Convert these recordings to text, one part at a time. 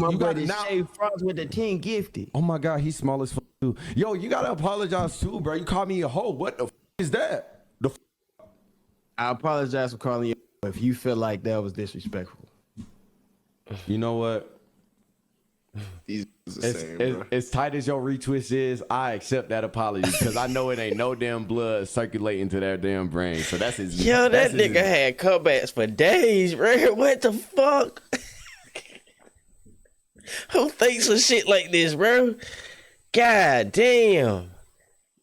My You boy got now. Shay Frost with the 10 gifted. Oh my God, he's small as fuck too. Yo, you gotta apologize too, bro. You called me a hoe. What the is that? I apologize for calling you if you feel like that was disrespectful. You know what? He's the same, bro. As tight as your retwist is, I accept that apology because I know it ain't no damn blood circulating to that damn brain. So that's his. Yo, that's that nigga had comebacks for days, bro. What the fuck? Who thinks of shit like this, bro? God damn.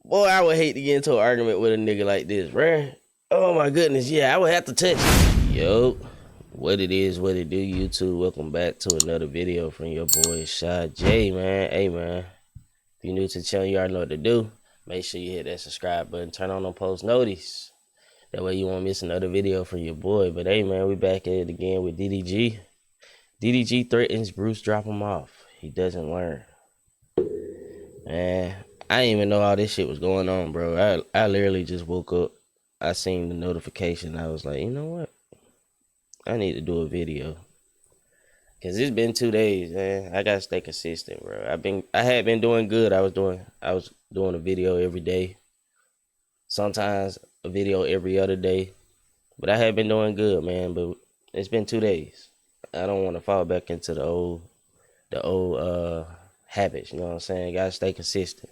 Boy, I would hate to get into an argument with a nigga like this, bro. Oh my goodness, yeah, I would have to touch it. Yo. What it is, what it do, YouTube. Welcome back to another video from your boy Shad J, man. Hey, man. If you're new to the channel, you already know what to do. Make sure you hit that subscribe button, turn on post notice. That way you won't miss another video from your boy. But hey, man, we back at it again with DDG. DDG threatens Bruce drop him off. He doesn't learn. Man, I didn't even know all this shit was going on, bro. I literally just woke up. I seen the notification. I was like, you know what? I need to do a video. Cause it's been 2 days, man. I gotta stay consistent, bro. I had been doing good. I was doing a video every day. Sometimes a video every other day. But I had been doing good, man. But it's been 2 days. I don't want to fall back into the old habits, you know what I'm saying? Gotta stay consistent.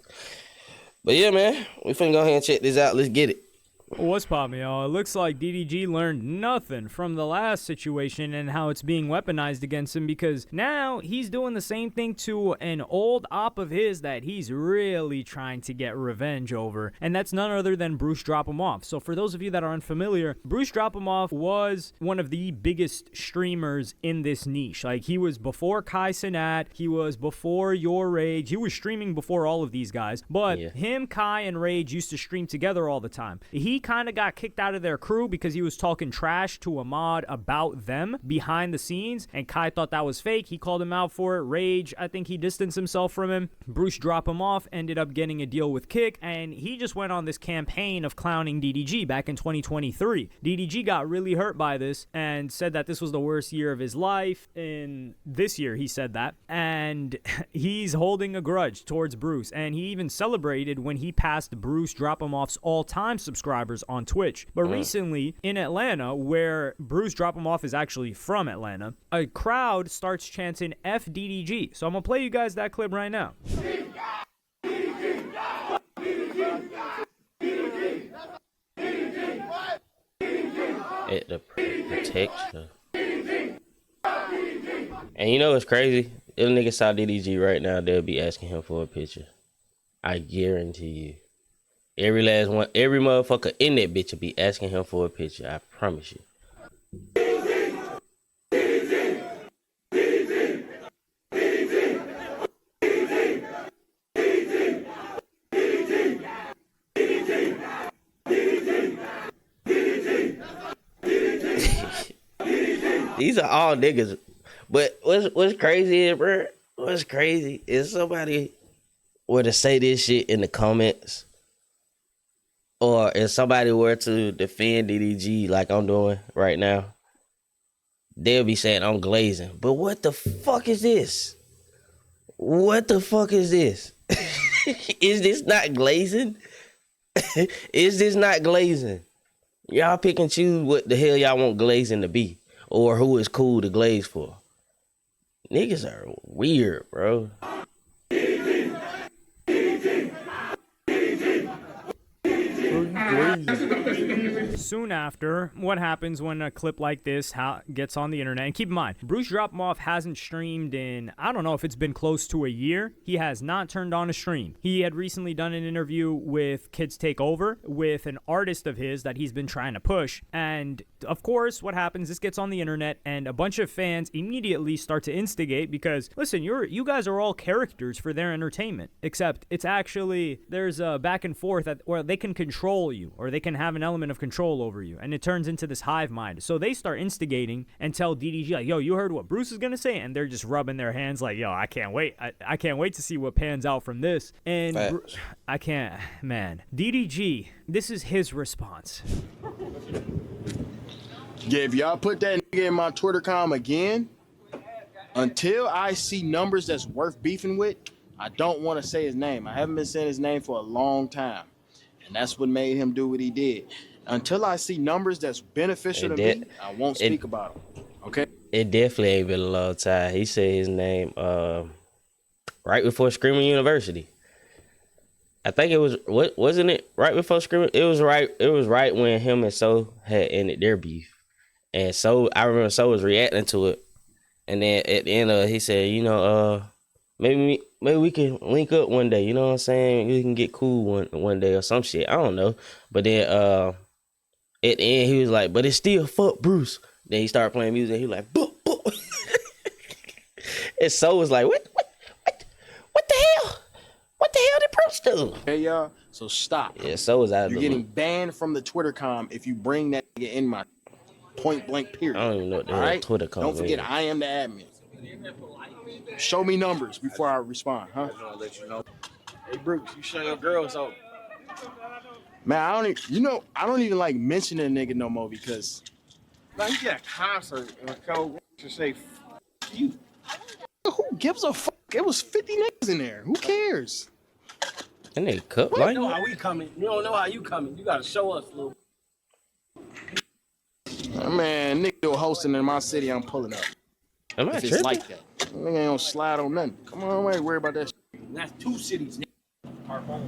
But yeah, man, we finna go ahead and check this out. Let's get it. What's poppin', y'all? It looks like DDG learned nothing from the last situation and how it's being weaponized against him, because now he's doing the same thing to an old op of his that he's really trying to get revenge over, and that's none other than BruceDropEmOff. So for those of you that are unfamiliar, BruceDropEmOff was one of the biggest streamers in this niche. Like, he was before Kai Cenat, he was before Your Rage, he was streaming before all of these guys, but him, Kai, and Rage used to stream together all the time. He kind of got kicked out of their crew because he was talking trash to a mod about them behind the scenes, and Kai thought that was fake. He called him out for it. Rage, I think he distanced himself from him. BruceDropEmOff ended up getting a deal with Kick, and he just went on this campaign of clowning DDG back in 2023. DDG got really hurt by this and said that this was the worst year of his life. In this year, he said that, and he's holding a grudge towards Bruce, and he even celebrated when he passed BruceDropEmOff's all-time subscribers on Twitch. But recently in Atlanta, where BruceDropEmOff is actually from Atlanta, a crowd starts chanting FDDG. So I'm gonna play you guys that clip right now. At the protection. And you know what's crazy? If a nigga saw DDG right now, they'll be asking him for a picture. I guarantee you. Every last one, every motherfucker in that bitch will be asking him for a picture. I promise you. These are all niggas. But what's crazy is, bro? What's crazy is somebody were to say this shit in the comments, or if somebody were to defend DDG like I'm doing right now, they'll be saying I'm glazing. But what the fuck is this? What the fuck is this? Is this not glazing? Is this not glazing? Y'all pick and choose what the hell y'all want glazing to be, or who is cool to glaze for. Niggas are weird, bro. Soon after, what happens when a clip like this gets on the internet? And keep in mind, BruceDropEmOff hasn't streamed in, I don't know if it's been close to a year. He has not turned on a stream. He had recently done an interview with Kids Take Over with an artist of his that he's been trying to push. And of course, what happens, this gets on the internet and a bunch of fans immediately start to instigate because, listen, you guys are all characters for their entertainment, except it's actually, there's a back and forth where they can control you, or they can have an element of control over you, and it turns into this hive mind. So they start instigating and tell DDG like, yo, you heard what Bruce is gonna say? And they're just rubbing their hands like, yo, I can't wait. I can't wait to see what pans out from this. And I can't, man. DDG, this is his response. Yeah, if y'all put that nigga in my Twitter com again, Until I see numbers that's worth beefing with, I don't want to say his name. I haven't been saying his name for a long time. And that's what made him do what he did. Until I see numbers that's beneficial to me, I won't speak about him. Okay? It definitely ain't been a long time. He said his name right before Screaming University. I think it was, wasn't it right before Screaming? It was right when him and So had ended their beef. And So, I remember So was reacting to it. And then at the end he said, you know, maybe we can link up one day, you know what I'm saying? We can get cool one day or some shit. I don't know. But then at the end he was like, but it's still fuck Bruce. Then he started playing music. He was like, boop, boop. And So was like, what the hell? What the hell did Bruce do? Hey, y'all. So stop. Yeah, So was out of You're getting banned from the Twitter com if you bring that nigga in my point blank period. I don't even know what the All hell right? Twitter com Don't forget, is. I am the admin. Show me numbers before I respond, huh? I'll let you know. Hey, Bruce, you show your girls out. Man, I don't even like mentioning a nigga no more because Like, you get a concert and go to say, F you. who gives a fuck? It was 50 niggas in there. Who cares? And they cut You like know how we coming. You don't know how you coming. You gotta show us, little. Man, nigga do hosting in my city, I'm pulling up. Am I If it's tripping? like that. Nigga ain't gonna slide on nothing. Come on, I ain't worry about that shit. And that's 2 cities, nigga. Our home.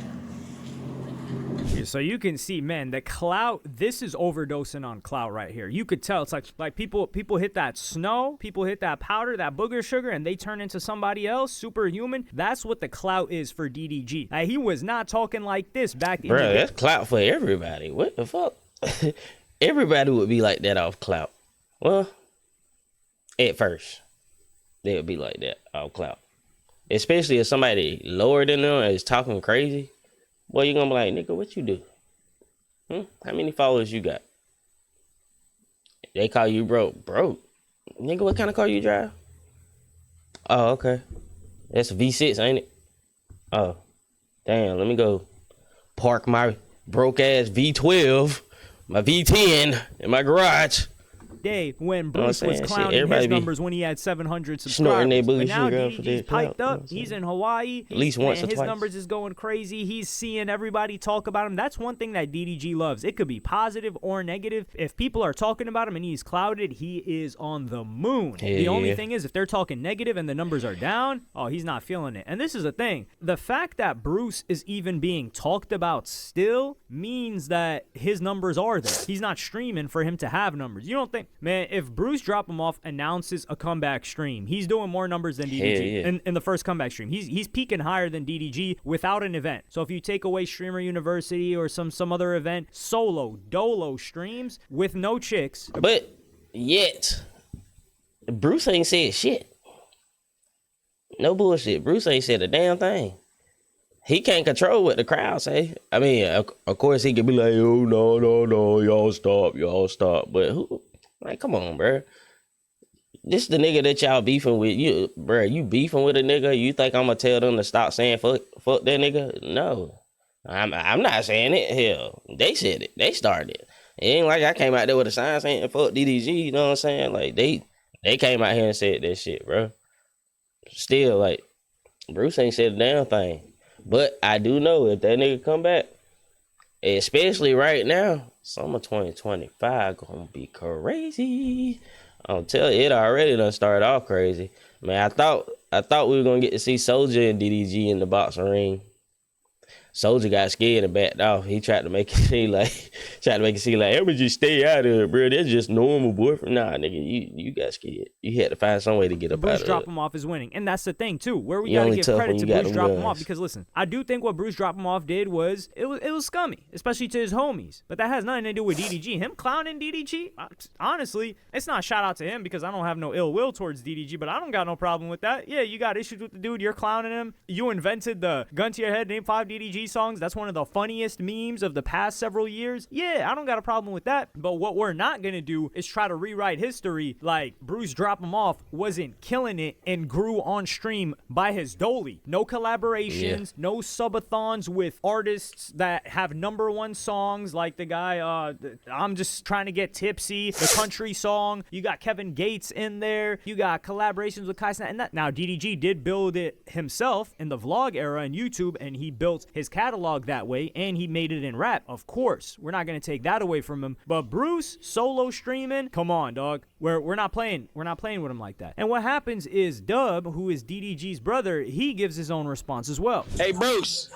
So you can see, man, the clout, this is overdosing on clout right here. You could tell. It's like people hit that snow, people hit that powder, that booger sugar, and they turn into somebody else, superhuman. That's what the clout is for DDG. He was not talking like this back in the Bro, day. that's clout for everybody. What the fuck? Everybody would be like that off clout. Well, at first, they would be like that off clout. Especially if somebody lower than them is talking crazy. Boy, you gonna be like, nigga, what you do? How many followers you got? They call you broke. Broke? Nigga, what kind of car you drive? Oh, okay. That's a V6, ain't it? Oh, damn, let me go park my broke ass V12, my V10 in my garage. Day when Bruce saying? was Shit, clowning everybody his be numbers when he had 700 snorting their subscribers. booty But now sugar for their DDG's piped clout, up. you know He's in Hawaii. At least once or his twice. numbers is going crazy. He's seeing everybody talk about him. That's one thing that DDG loves. It could be positive or negative. If people are talking about him and he's clouded, he is on the moon. The only thing is, if they're talking negative and the numbers are down, oh, he's not feeling it. And this is the thing. The fact that Bruce is even being talked about still means that his numbers are there. He's not streaming for him to have numbers. You don't think, man, if BruceDropEmOff announces a comeback stream, he's doing more numbers than DDG in the first comeback stream. He's peaking higher than DDG without an event. So if you take away Streamer University or some other event, solo, dolo streams with no chicks. But yet, Bruce ain't said shit. No bullshit. Bruce ain't said a damn thing. He can't control what the crowd say. I mean, of course he could be like, oh, no, y'all stop. But who? Like, come on, bro. This the nigga that y'all beefing with. You, bro, you beefing with a nigga. You think I'm gonna tell them to stop saying fuck that nigga? No. I'm not saying it. Hell, they said it. They started it. It ain't like I came out there with a sign saying fuck DDG, you know what I'm saying? Like, they came out here and said that shit, bro. Still, like, Bruce ain't said a damn thing. But I do know if that nigga come back, especially right now, summer 2025 gonna be crazy. I'll tell you, it already done started off crazy. Man, I thought we were gonna get to see Soulja and DDG in the boxing ring. Soulja got scared and backed off. He tried to make it seem like, I'm gonna just stay out of it, bro. That's just normal boyfriend. Nah, nigga, you got scared. You had to find some way to get up out of it. BruceDropEmOff is winning, and that's the thing too. Where we You gotta only give tough credit when to you got them BruceDropEmOff guns. because listen, I do think what BruceDropEmOff did was it was scummy, especially to his homies. But that has nothing to do with DDG. Him clowning DDG, honestly, it's not shout out to him because I don't have no ill will towards DDG, but I don't got no problem with that. Yeah, you got issues with the dude, you're clowning him. You invented the gun to your head, name 5 DDGs. DDG songs. That's one of the funniest memes of the past several years. Yeah, I don't got a problem with that. But what we're not going to do is try to rewrite history like BruceDropEmOff wasn't killing it and grew on stream by his dolly. No collaborations, no subathons with artists that have #1 songs like the guy, I'm just trying to get tipsy, the country song. You got Kevin Gates in there. You got collaborations with Kai Cenat. And that, now, DDG did build it himself in the vlog era and YouTube, and he built his catalog that way, and he made it in rap. Of course, we're not going to take that away from him. But Bruce solo streaming, come on, dog. We're not playing with him like that. And what happens is Dub, who is DDG's brother, he gives his own response as well. Hey, Bruce,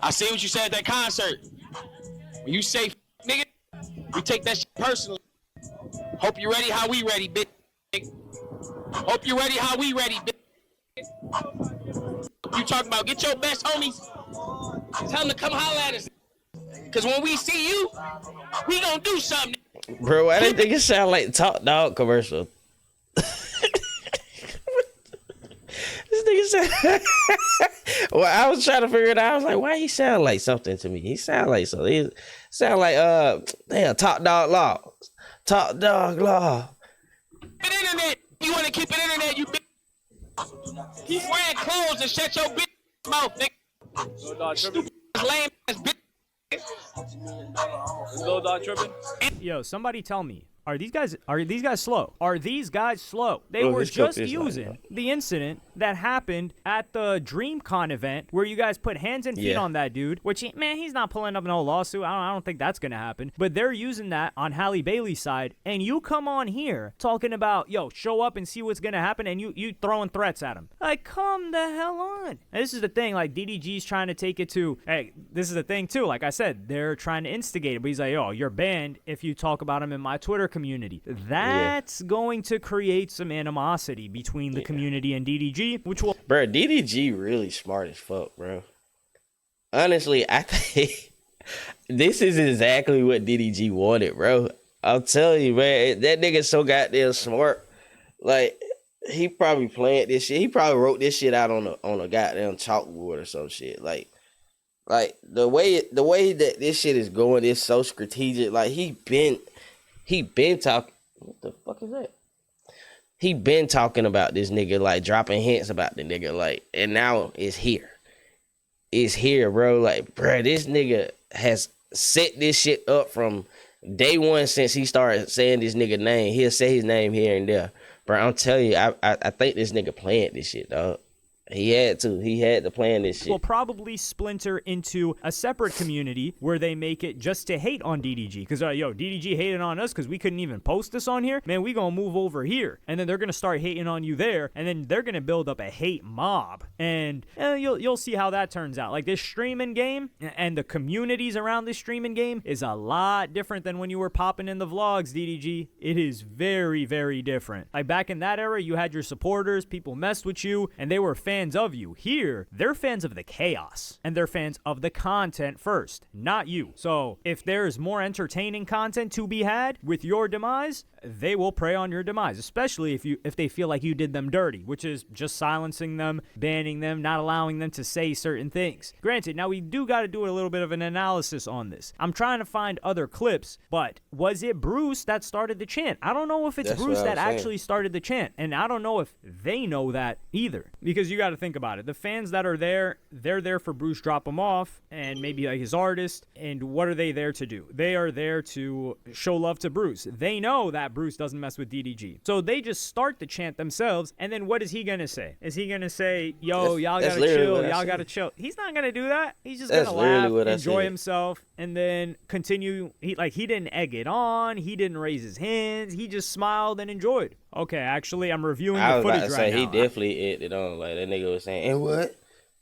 I see what you said at that concert. When you say nigga, we take that shit personally. Hope you ready how we ready, bitch. Hope you ready how we ready, bitch. You talking about get your best homies. Tell them to come holler at us. Cause when we see you, we gonna do something. Bro, why did it sound like Top Dog commercial? This nigga said. Well, I was trying to figure it out. I was like, why he sound like something to me? He sound like something. He sound like damn, Top Dog Law. Top Dog Law. Internet. You wanna keep it internet, you bitch. Keep wearing clothes and shut your bitch mouth, nigga. Stupid lame ass bitch. Yo, somebody tell me, are these guys slow? Are these guys slow? They were just using the incident that happened at the DreamCon event where you guys put hands and feet on that dude, which, man, he's not pulling up no lawsuit. I don't think that's going to happen. But they're using that on Halle Bailey's side, and you come on here talking about, yo, show up and see what's going to happen, and you throwing threats at him. Like, come the hell on. And this is the thing, like, DDG's trying to take it to, hey, this is the thing, too. Like I said, they're trying to instigate it, but he's like, yo, you're banned if you talk about him in my Twitter community. That's going to create some animosity between the community and DDG, which will... Bro, DDG really smart as fuck, bro. Honestly, I think this is exactly what DDG wanted, bro. I'll tell you, man, that nigga so goddamn smart. Like, he probably planned this shit. He probably wrote this shit out on a goddamn chalkboard or some shit. Like the way that this shit is going is so strategic. Like, he been talking. What the fuck is that? He been talking about this nigga, like dropping hints about the nigga, like, and now it's here. It's here, bro. Like, bro, this nigga has set this shit up from day one since he started saying this nigga name. He'll say his name here and there. Bro, I'm telling you, I think this nigga planned this shit, dog. He had to plan this shit. Will probably splinter into a separate community where they make it just to hate on DDG. Because, yo, DDG hated on us because we couldn't even post this on here. Man, we gonna move over here. And then they're gonna start hating on you there. And then they're gonna build up a hate mob. And you'll see how that turns out. Like, this streaming game and the communities around this streaming game is a lot different than when you were popping in the vlogs, DDG. It is very, very different. Like, back in that era, you had your supporters, people messed with you, and they were fans of you. Here, they're fans of the chaos, and they're fans of the content first, not you. So if there's more entertaining content to be had with your demise, they will prey on your demise, especially if they feel like you did them dirty, which is just silencing them, banning them, not allowing them to say certain things. Granted, now we do got to do a little bit of an analysis on this. I'm trying to find other clips, but was it Bruce that started the chant? I don't know if it's Bruce that actually started the chant, and I don't know if they know that either, because you got to think about it. The fans that are there, they're there for BruceDropEmOff and maybe like his artist, and what are they there to do? They are there to show love to Bruce. They know that Bruce doesn't mess with DDG. So they just start the chant themselves, and then what is he gonna say? Is he gonna say, yo, y'all gotta chill, y'all gotta chill? He's not gonna do that. He's just gonna laugh, enjoy himself, and then continue. He didn't egg it on, he didn't raise his hands, he just smiled and enjoyed. Okay, actually, I'm reviewing the footage right now. He definitely egged it on, like that nigga was saying, and what?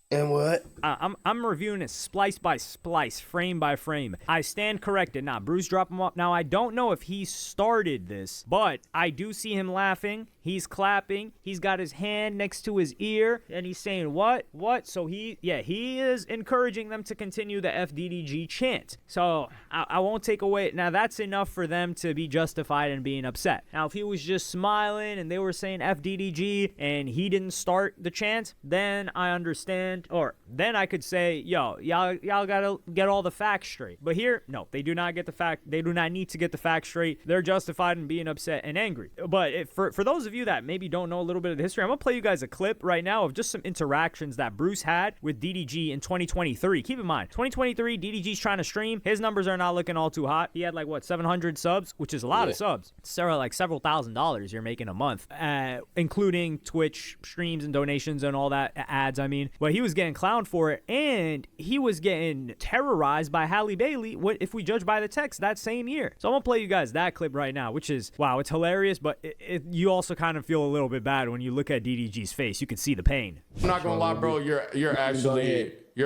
And what? I'm reviewing it splice by splice, frame by frame. I stand corrected. Now, BruceDropEmOff. Now, I don't know if he started this, but I do see him laughing. he's clapping, he's got his hand next to his ear, and he's saying, what? So he is encouraging them to continue the FDDG chant. So I won't take away. Now, that's enough for them to be justified in being upset. Now, if he was just smiling and they were saying FDDG and he didn't start the chant, then I understand. Or then I could say, yo, y'all gotta get all the facts straight. But here, no, they do not get the fact. They do not need to get the facts straight. They're justified in being upset and angry. But for those of you that maybe don't know a little bit of the history, I'm gonna play you guys a clip right now of just some interactions that Bruce had with DDG in 2023. Keep in mind, 2023, DDG's trying to stream. His numbers are not looking all too hot. He had like, what, 700 subs, which is a lot of subs. It's like several $1,000s you're making a month, including Twitch streams and donations and all that, ads, I mean. But he was getting clowned for it, and he was getting terrorized by Halle Bailey, if we judge by the text, that same year. So I'm gonna play you guys that clip right now, which is, wow, it's hilarious, but you also kind of feel a little bit bad when you look at DDG's face. You can see the pain. I'm not gonna lie, bro. You're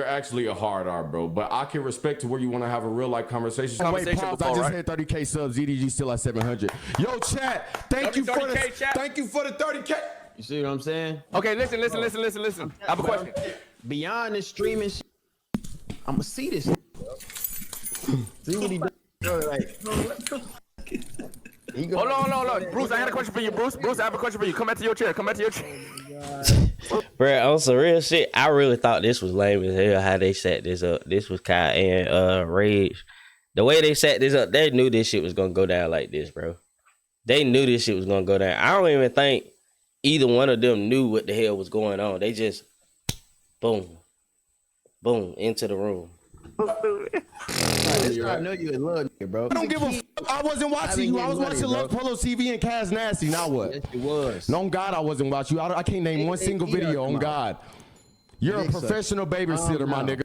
actually a hard R, bro. But I can respect to where you want to have a real life conversation. Wait, pause. I just had 30K subs. DDG still at 700. Yo, chat. Thank you for the 30K. You see what I'm saying? Okay, listen. I have a question. Beyond this streaming shit, I'm gonna see this. See what he does. Hold on. Bruce, I had a question for you, Bruce. I have a question for you. Come back to your chair. Bro, on some real shit, I really thought this was lame as hell how they set this up. This was Kai and Rage. The way they set this up, they knew this shit was gonna go down like this, bro. They knew this shit was gonna go down. I don't even think either one of them knew what the hell was going on. They just boom into the room. I know you in love, bro. I don't give a fuck. I wasn't watching you. I was watching Love Polo TV and Kaz Nasty. Now what? Yes, it was. No, on God, I wasn't watching you. I can't name one single video. On God, you're a professional babysitter, my nigga.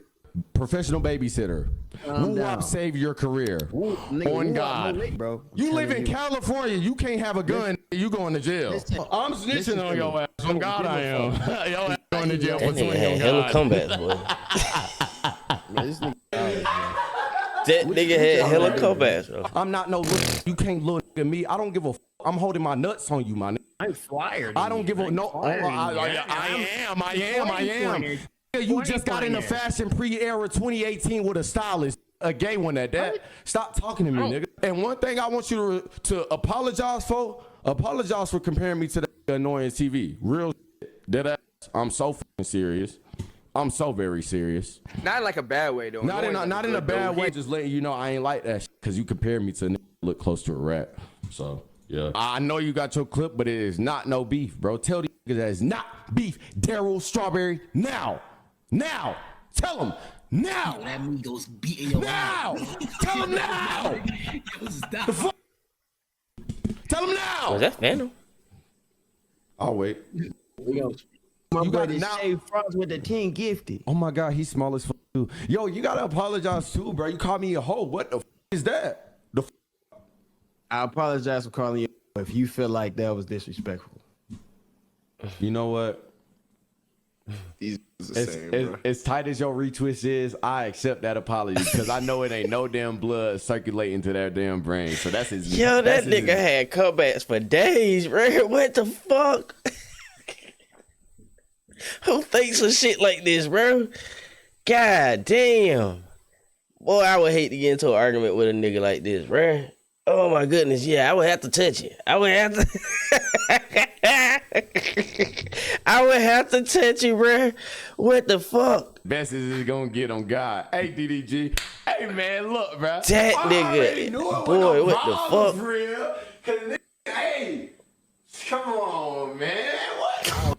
Professional babysitter. Woo-wop saved your career. On God, bro. You live in California. You can't have a gun. You going to jail. I'm snitching on your ass. On God, I am. Your ass going to jail for 20 had hella comebacks, boy. That nigga had hella comebacks, bro. I'm not no look. You can't look at me. I don't give a. I'm holding my nuts on you, my nigga. I'm flyer. I don't give a no. I am. You just got into fashion pre-era 2018 with a stylist, a gay one at that. Stop talking to me, nigga. And one thing I want you to apologize for comparing me to the annoying TV. Real shit. Dead ass. I'm so fucking serious. I'm so very serious. Not in like a bad way, though. Not in a bad way. Just letting you know I ain't like that shit because you compare me to a nigga look close to a rat. So, yeah. I know you got your clip, but it is not no beef, bro. Tell these niggas that it's not beef. Daryl Strawberry, now. Tell him. Now. Yo, that Migos beating your ass. Tell him now. Stop. Tell him now. Was that Phantom? I'll wait. My you buddy got Shay Frost with the 10 gifted. Oh my God, he's small as fuck too. Yo, you gotta apologize too, bro. You called me a hoe. What the is that? I apologize for calling you if you feel like that was disrespectful. You know what? These the same, bro. As tight as your retwist is, I accept that apology because I know it ain't no damn blood circulating to their damn brain. So that's his. Yo, that nigga had comebacks for days, bro. What the fuck? Who thinks of shit like this, bro? God damn. Boy, I would hate to get into an argument with a nigga like this, bro. Oh my goodness, yeah, I would have to touch it. I would have to touch you, bro. What the fuck? Best is gonna get on God. Hey, DDG. Hey, man, look, bro. That nigga. Boy, what the fuck? Real. Hey, come on, man. What?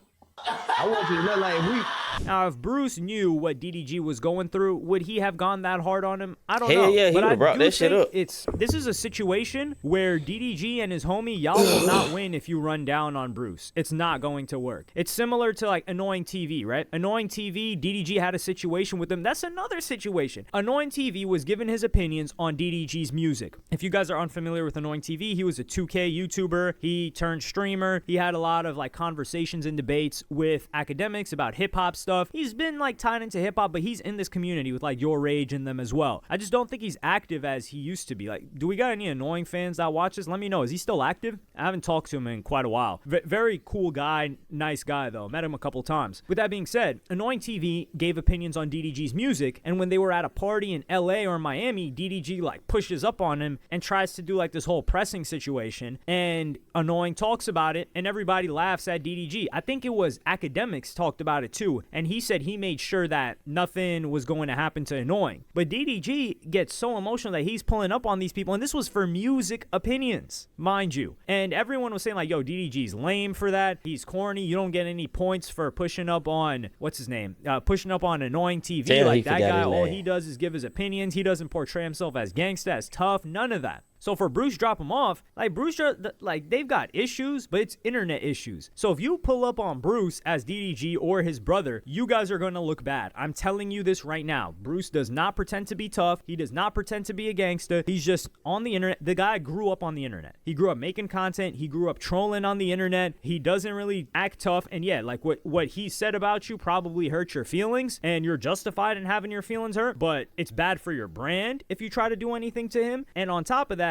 I want you to look like we. Now, if Bruce knew what DDG was going through, would he have gone that hard on him? I don't know. Hell yeah, he would have brought that shit up. This is a situation where DDG and his homie, y'all will not win if you run down on Bruce. It's not going to work. It's similar to like Annoying TV, right? Annoying TV, DDG had a situation with him. That's another situation. Annoying TV was giving his opinions on DDG's music. If you guys are unfamiliar with Annoying TV, he was a 2K YouTuber. He turned streamer. He had a lot of like conversations and debates with academics about hip-hop stuff. stuff. He's been like tied into hip hop, but he's in this community with like Your Rage in them as well. I just don't think he's active as he used to be. Like, do we got any annoying fans that watch this? Let me know. Is he still active? I haven't talked to him in quite a while. Very cool guy, nice guy though. Met him a couple times. With that being said, Annoying TV gave opinions on DDG's music, and when they were at a party in LA or Miami, DDG like pushes up on him and tries to do like this whole pressing situation, and Annoying talks about it and everybody laughs at DDG. I think it was Academics talked about it too, and he said he made sure that nothing was going to happen to Annoying. But DDG gets so emotional that he's pulling up on these people, and this was for music opinions, mind you. And everyone was saying like, yo, DDG's lame for that. He's corny. You don't get any points for pushing up on, what's his name? Pushing up on Annoying TV. Damn, like that guy, all he does is give his opinions. He doesn't portray himself as gangsta, as tough, none of that. So for Bruce Drop Him Off, like they've got issues, but it's internet issues. So if you pull up on Bruce as DDG or his brother, you guys are going to look bad. I'm telling you this right now. Bruce does not pretend to be tough. He does not pretend to be a gangster. He's just on the internet. The guy grew up on the internet. He grew up making content. He grew up trolling on the internet. He doesn't really act tough. And yeah, like what he said about you probably hurt your feelings, and you're justified in having your feelings hurt, but it's bad for your brand if you try to do anything to him. And on top of that,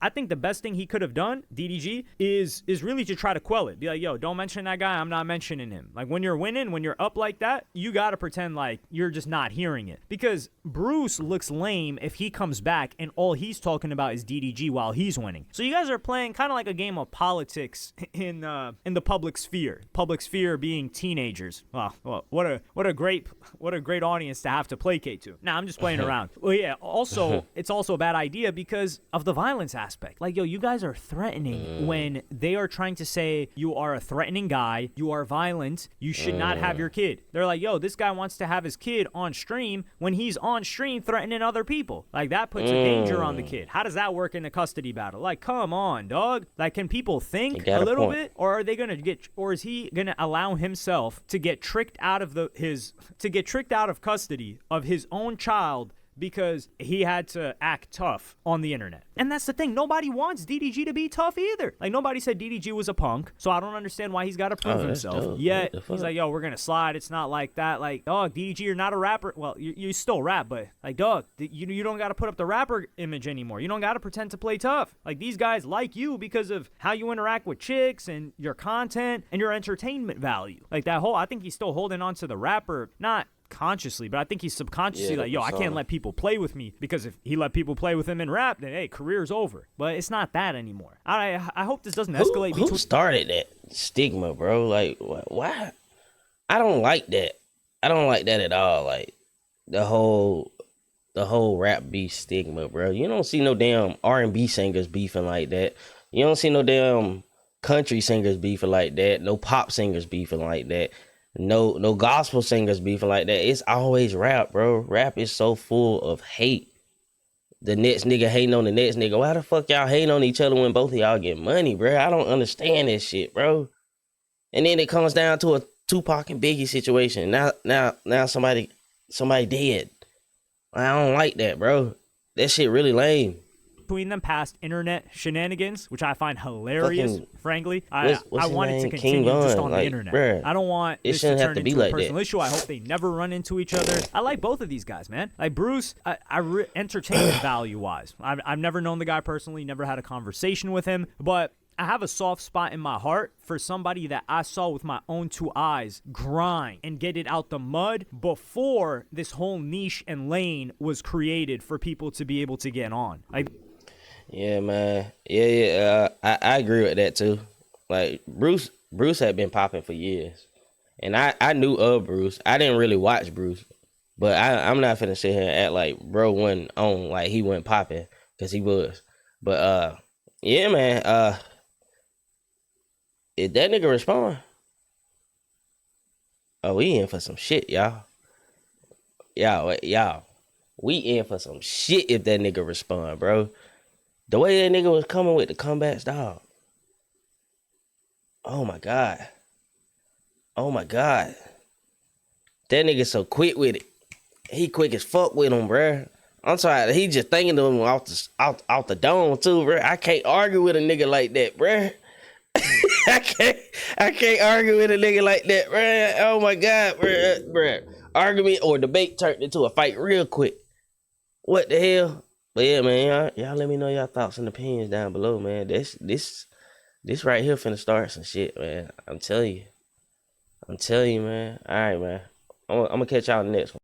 I think the best thing he could have done, DDG, is really to try to quell it. Be like, yo, don't mention that guy. I'm not mentioning him. Like, when you're winning, when you're up like that, you got to pretend like you're just not hearing it. Because Bruce looks lame if he comes back and all he's talking about is DDG while he's winning. So you guys are playing kind of like a game of politics in the public sphere. Public sphere being teenagers. Well, what a great audience to have to placate to. Nah, I'm just playing around. Well, yeah, also, it's also a bad idea because of the violence aspect. Like, yo, you guys are threatening when they are trying to say you are a threatening guy, you are violent, you should not have your kid. They're like, yo, this guy wants to have his kid on stream when he's on stream threatening other people. Like, that puts a danger on the kid. How does that work in a custody battle? Like, come on, dog. Like, can people think a little bit? Or are they gonna or is he gonna allow himself to get tricked out of custody of his own child because he had to act tough on the internet? And that's the thing. Nobody wants DDG to be tough either. Like, nobody said DDG was a punk, so I don't understand why he's got to prove himself. Dope. Yet, he's like, yo, we're going to slide. It's not like that. Like, dog, DDG, you're not a rapper. Well, you still rap, but, like, dog, you don't got to put up the rapper image anymore. You don't got to pretend to play tough. Like, these guys like you because of how you interact with chicks and your content and your entertainment value. Like, I think he's still holding on to the rapper, not consciously, but I think he's subconsciously like, yo, I can't let people play with me, because if he let people play with him in rap, then hey, career's over. But it's not that anymore. I hope this doesn't escalate. Who started that stigma, bro? Like, why? I don't like that. I don't like that at all. Like, the whole rap beef stigma, bro. You don't see no damn R&B singers beefing like that. You don't see no damn country singers beefing like that. No pop singers beefing like that. No gospel singers beefing like that. It's always rap, bro. Rap is so full of hate. The next nigga hating on the next nigga. Why the fuck y'all hating on each other when both of y'all get money, bro? I don't understand this shit, bro. And then it comes down to a Tupac and Biggie situation. Now somebody dead. I don't like that, bro. That shit really lame. Between them past internet shenanigans, which I find hilarious, frankly. I want it to continue just on the internet. Bruh, I don't want this to turn into a personal issue. I hope they never run into each other. I like both of these guys, man. Like Bruce, entertainment value-wise, I've never known the guy personally, never had a conversation with him, but I have a soft spot in my heart for somebody that I saw with my own two eyes grind and get it out the mud before this whole niche and lane was created for people to be able to get on. Yeah, man. Yeah. I agree with that too. Like Bruce had been popping for years, and I knew of Bruce. I didn't really watch Bruce, but I'm not finna sit here and act like bro wasn't on, like he wasn't popping, because he was. But yeah, man. If that nigga respond, oh, we in for some shit, y'all. Y'all, we in for some shit if that nigga respond, bro. The way that nigga was coming with the comebacks, dog. Oh my God. That nigga so quick with it. He quick as fuck with him, bruh. I'm sorry, he just thinking of him out the dome too, bruh. I can't argue with a nigga like that, bruh. I can't argue with a nigga like that, man. Oh my God, bruh. Argument or debate turned into a fight real quick. What the hell? But yeah, man, y'all let me know y'all thoughts and opinions down below, man. This right here finna start some shit, man. I'm telling you, man. All right, man. I'm gonna catch y'all in the next one.